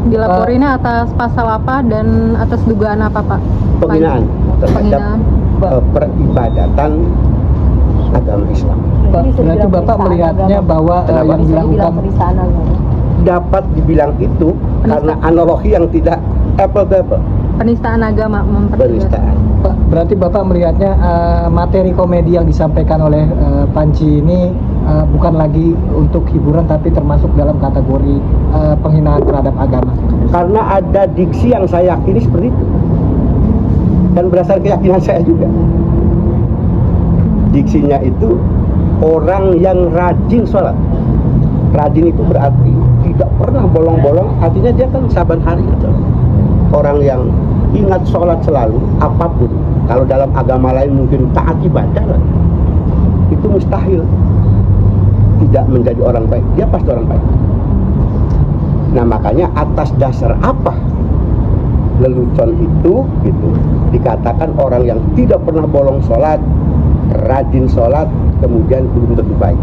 Dilaporinnya atas pasal apa dan atas dugaan apa, Pak? Penghinaan terhadap peribadatan agama Islam. Berarti Bapak melihatnya bahwa yang dilakukan Dapat dibilang itu karena analogi yang tidak apple to apple. Penistaan agama, Penistaan. Pak, berarti Bapak melihatnya materi komedi yang disampaikan oleh Panji ini bukan lagi untuk hiburan tapi termasuk dalam kategori penghinaan terhadap agama. Karena ada diksi yang saya yakini seperti itu. Dan berdasarkan keyakinan saya juga. Diksinya itu orang yang rajin sholat. Rajin itu berarti tidak pernah bolong-bolong, artinya dia kan saban hari gitu. Orang yang ingat sholat selalu, apapun. Kalau dalam agama lain mungkin taat ibadah lah. Itu mustahil tidak menjadi orang baik. Dia pasti orang baik. Nah makanya atas dasar apa lelucon itu gitu dikatakan orang yang tidak pernah bolong sholat, rajin sholat, kemudian belum tentu baik.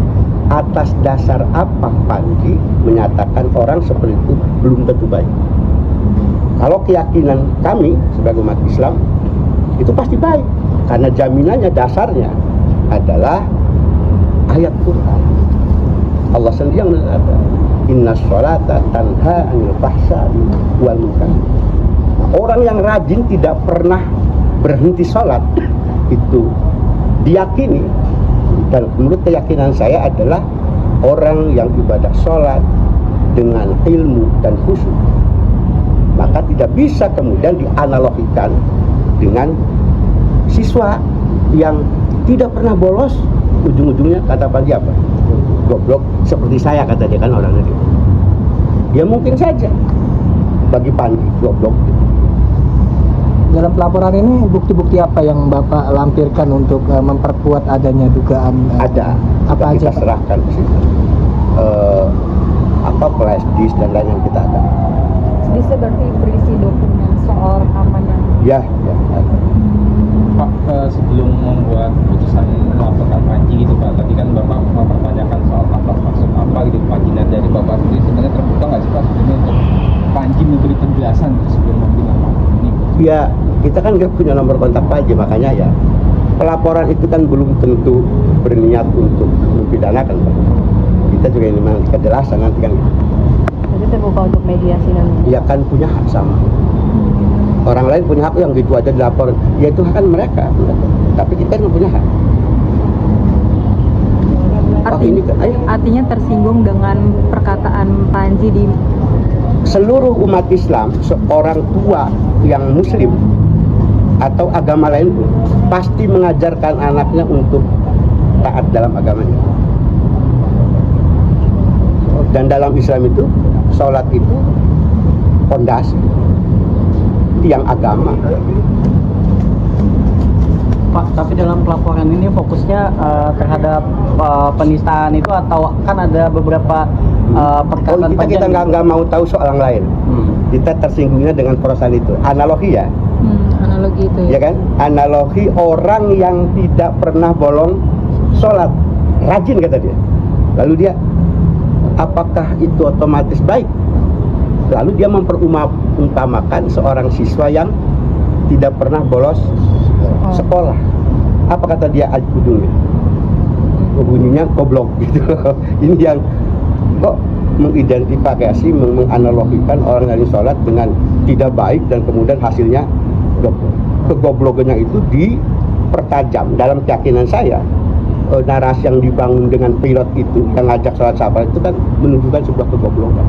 Atas dasar apa Panji menyatakan orang seperti itu belum tentu baik? Kalau keyakinan kami sebagai umat Islam itu pasti baik, karena jaminannya dasarnya adalah ayat Quran. Allah sendiri yang mengatakan inna sholata tanha anil fahsya'i wal munkar. Orang yang rajin tidak pernah berhenti sholat itu diyakini, dan menurut keyakinan saya adalah orang yang ibadah sholat dengan ilmu dan khusyuk. Maka tidak bisa kemudian dianalogikan dengan siswa yang tidak pernah bolos, ujung-ujungnya kata Panji apa? Goblok seperti saya, kata dia kan orangnya gitu. Ya mungkin saja bagi Panji goblok. Dalam pelaporan ini bukti-bukti apa yang Bapak lampirkan untuk memperkuat adanya dugaan? Ada, apa kita aja, Pak? serahkan ke situ. Flash disk dan lain yang kita ada. Bisa berarti berisi dokumen soal rekamannya. Ya. Pak, sebelum membuat keputusan melaporkan Panji gitu Pak, tadi kan Bapak mempertanyakan soal maksud apa gitu Panjinya dari Bapak sendiri, sebenarnya terbuka nggak sih Pak sebenarnya untuk Panji memberi penjelasan gitu, sebelum memberi laporan ini? Ya, kita kan nggak punya nomor kontak Panji, makanya ya pelaporan itu kan belum tentu berniat untuk mempidanakan Pak. Kita juga ini memang kejelasan nanti kan. Jadi terbuka untuk mediasi nanti. Ya kan punya hak sama. Orang lain punya hak yang gitu aja dilapor, ya itu hak kan mereka. Tapi kita nggak punya hak. Artinya tersinggung dengan perkataan Panji di seluruh umat Islam, seorang tua yang muslim atau agama lain pun pasti mengajarkan anaknya untuk taat dalam agamanya. Dan dalam Islam itu sholat itu fondasi yang agama. Pak, tapi dalam pelaporan ini fokusnya terhadap penistaan itu, atau kan ada beberapa perkataan kita nggak mau tahu soal yang lain. Kita tersinggungnya dengan perusahaan itu. Analogi ya. Analogi itu Ya kan? Analogi orang yang tidak pernah bolong sholat, rajin kata dia. Lalu dia, apakah itu otomatis baik? Lalu dia memperumpamakan seorang siswa yang tidak pernah bolos sekolah. Apa kata dia ujungnya? Bunyinya goblok gitu. Ini yang kok mengidentifikasi, menganalogikan orang yang sholat dengan tidak baik dan kemudian hasilnya goblok. Kegoblokannya itu dipertajam. Dalam keyakinan saya, narasi yang dibangun dengan pilot itu yang ngajak sholat sabar itu kan menunjukkan sebuah kegoblokan.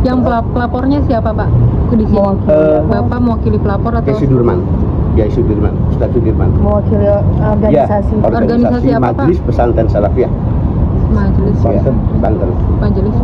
Yang pelapornya siapa Pak? Di sini. Bapak mewakili pelapor atau? Sudirman. Ya, Sudirman, Ustaz Sudirman. Mewakili organisasi. Ya, organisasi apa Pak? Majelis Pesantren Salafiyah. Majelis. Banten. Majelis.